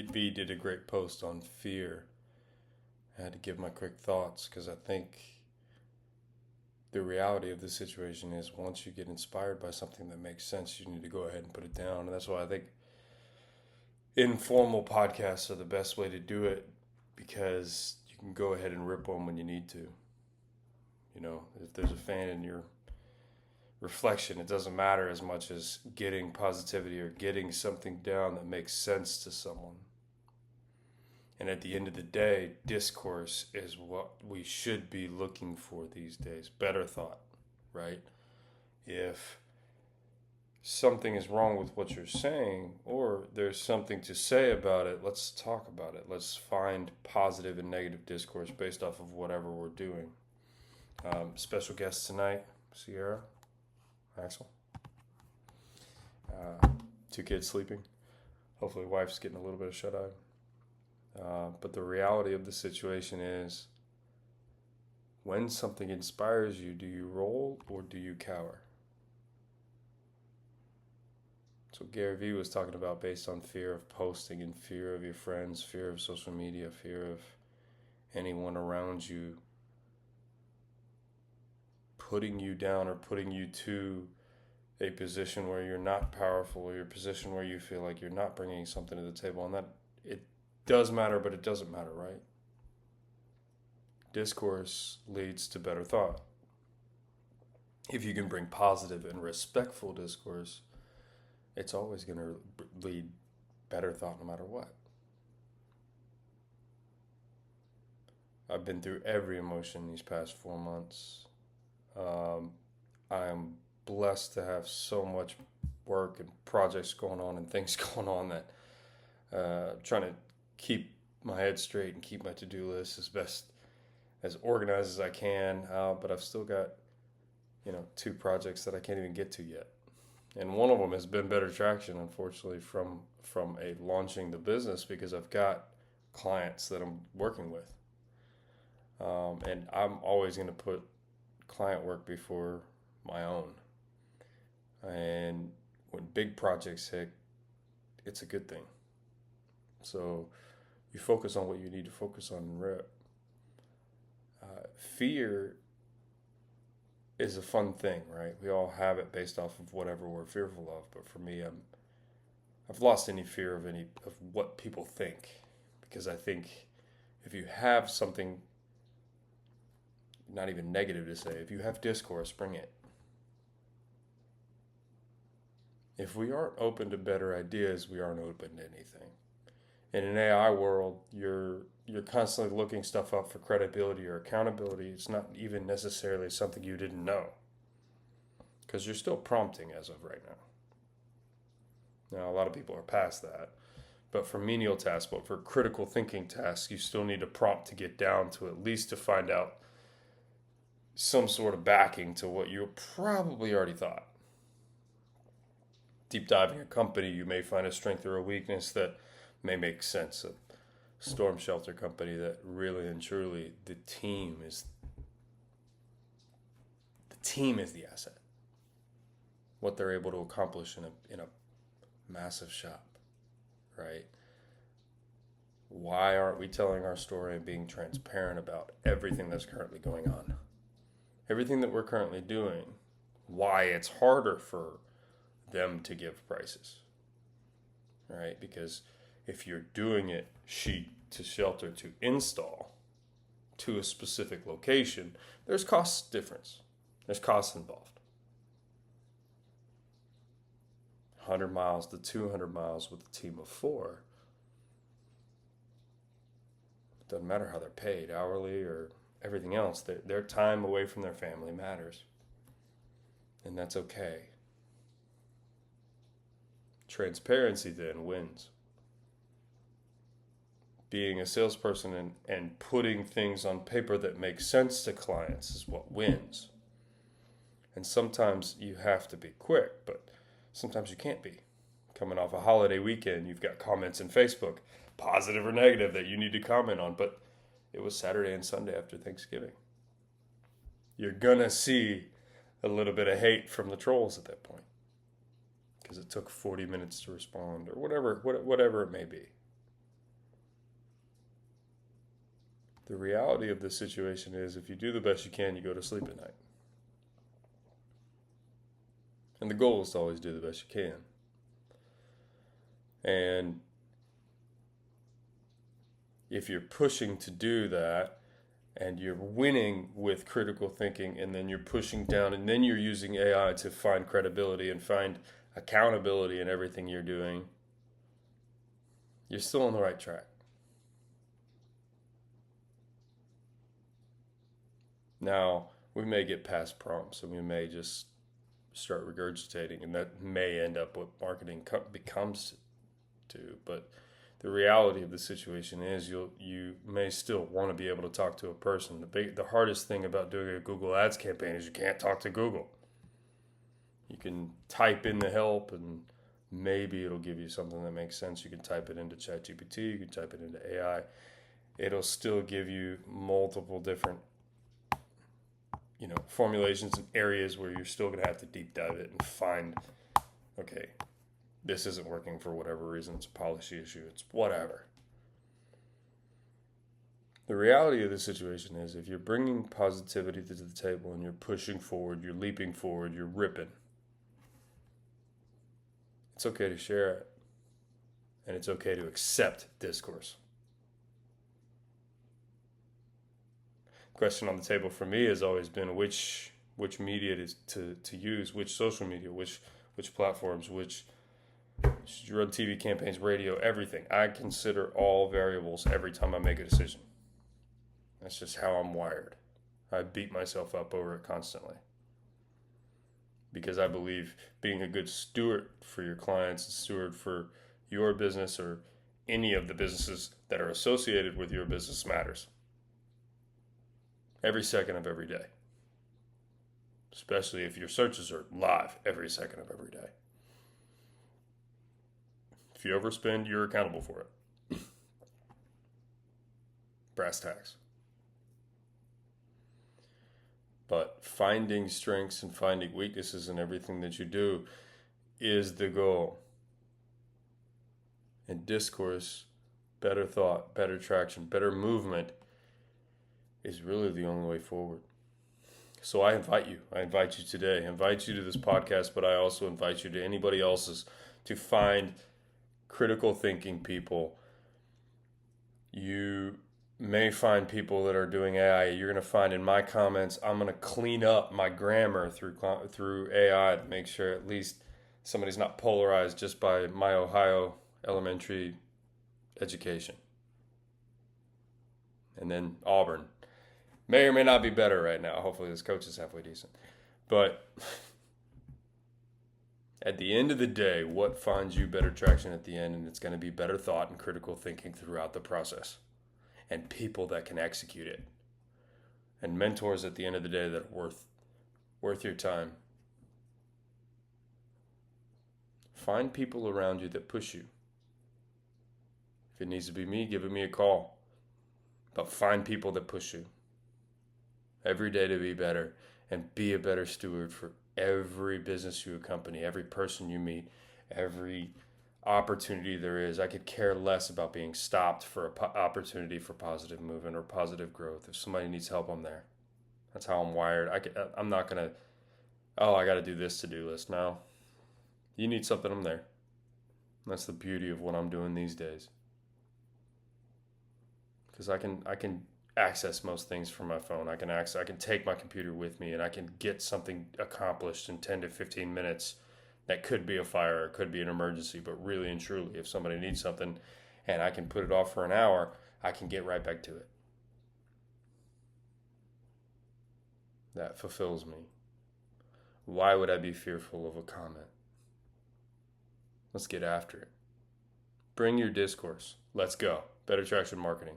V did a great post on fear. I had to give my quick thoughts because I think the reality of the situation is once you get inspired by something that makes sense, you need to go ahead and put it down. And that's why I think informal podcasts are the best way to do it, because you can go ahead and rip one when you need to. You know, if there's a fan in your reflection, it doesn't matter as much as getting positivity or getting something down that makes sense to someone. And at the end of the day, discourse is what we should be looking for these days. Better thought, right? If something is wrong with what you're saying, or there's something to say about it, let's talk about it. Let's find positive and negative discourse based off of whatever we're doing. Special guest tonight, Sierra, Axel. 2 kids sleeping. Hopefully wife's getting a little bit of shut-eye. But the reality of the situation is, when something inspires you, do you roll or do you cower? So Gary Vee was talking about based on fear of posting and fear of your friends, fear of social media, fear of anyone around you putting you down or putting you to a position where you're not powerful, or your position where you feel like you're not bringing something to the table. And that it does matter, but it doesn't matter, right? Discourse leads to better thought. If you can bring positive and respectful discourse, it's always going to lead better thought no matter what. I've been through every emotion these past 4 months. I am blessed to have so much work and projects going on and things going on that I'm trying to keep my head straight and keep my to-do list as organized as I can. But I've still got, 2 projects that I can't even get to yet. And one of them has been better traction, unfortunately, from a launching the business, because I've got clients that I'm working with. And I'm always going to put client work before my own. And when big projects hit, it's a good thing. So you focus on what you need to focus on and rip. Fear is a fun thing, right? We all have it based off of whatever we're fearful of. But for me, I've lost any fear of what people think, because I think if you have something not even negative to say, if you have discourse, bring it. If we aren't open to better ideas, we aren't open to anything. In an AI world, you're constantly looking stuff up for credibility or accountability. It's not even necessarily something you didn't know, because you're still prompting as of right now. Now, a lot of people are past that. But for menial tasks, but for critical thinking tasks, you still need a prompt to get down to, at least to find out some sort of backing to what you probably already thought. Deep diving a company, you may find a strength or a weakness that may make sense. A storm shelter company that really and truly the team is the asset. What they're able to accomplish in a massive shop, right? Why aren't we telling our story and being transparent about everything that's currently going on? Everything that we're currently doing, why it's harder for them to give prices, right? Because if you're doing it sheet to shelter to install to a specific location, there's cost difference. There's costs involved. 100 miles to 200 miles with a team of 4. It doesn't matter how they're paid, hourly or everything else. Their time away from their family matters. And that's okay. Transparency then wins. Being a salesperson and putting things on paper that make sense to clients is what wins. And sometimes you have to be quick, but sometimes you can't be. Coming off a holiday weekend, you've got comments in Facebook, positive or negative, that you need to comment on, but it was Saturday and Sunday after Thanksgiving. You're gonna see a little bit of hate from the trolls at that point, because it took 40 minutes to respond, or whatever it may be. The reality of the situation is if you do the best you can, you go to sleep at night. And the goal is to always do the best you can. And if you're pushing to do that, and you're winning with critical thinking, and then you're pushing down, and then you're using AI to find credibility and find accountability in everything you're doing, you're still on the right track. Now, we may get past prompts, and we may just start regurgitating, and that may end up what marketing becomes to. But the reality of the situation is you may still want to be able to talk to a person. The hardest thing about doing a Google Ads campaign is you can't talk to Google. You can type in the help and maybe it'll give you something that makes sense. You can type it into ChatGPT, you can type it into AI. It'll still give you multiple different formulations and areas where you're still going to have to deep dive it and find, okay, this isn't working for whatever reason. It's a policy issue. It's whatever. The reality of the situation is if you're bringing positivity to the table and you're pushing forward, you're leaping forward, you're ripping, it's okay to share it. And it's okay to accept discourse. Question on the table for me has always been which media to use, which social media, which platforms, which you run TV campaigns, radio, everything. I consider all variables every time I make a decision. That's just how I'm wired. I beat myself up over it constantly. Because I believe being a good steward for your clients, a steward for your business or any of the businesses that are associated with your business matters. Every second of every day. Especially if your searches are live every second of every day. If you overspend, you're accountable for it. Brass tacks. But finding strengths and finding weaknesses in everything that you do is the goal. And discourse, better thought, better traction, better movement is really the only way forward. So I invite you today. I invite you to this podcast, but I also invite you to anybody else's to find critical thinking people. You may find people that are doing AI. You're going to find in my comments, I'm going to clean up my grammar through AI to make sure at least somebody's not polarized just by my Ohio elementary education. And then Auburn. May or may not be better right now. Hopefully this coach is halfway decent. But at the end of the day, what finds you better traction at the end? And it's going to be better thought and critical thinking throughout the process. And people that can execute it. And mentors at the end of the day that are worth your time. Find people around you that push you. If it needs to be me, give me a call. But find people that push you. Every day to be better and be a better steward for every business you accompany, every person you meet, every opportunity there is. I could care less about being stopped for an opportunity for positive movement or positive growth. If somebody needs help, I'm there. That's how I'm wired. I'm not going to, I got to do this to-do list. No. You need something, I'm there. That's the beauty of what I'm doing these days. Because I can access most things from my phone. I can take my computer with me and I can get something accomplished in 10 to 15 minutes. That could be a fire, it could be an emergency, but really and truly, if somebody needs something and I can put it off for an hour, I can get right back to it. That fulfills me. Why would I be fearful of a comment? Let's get after it. Bring your discourse. Let's go. Better Traction Marketing.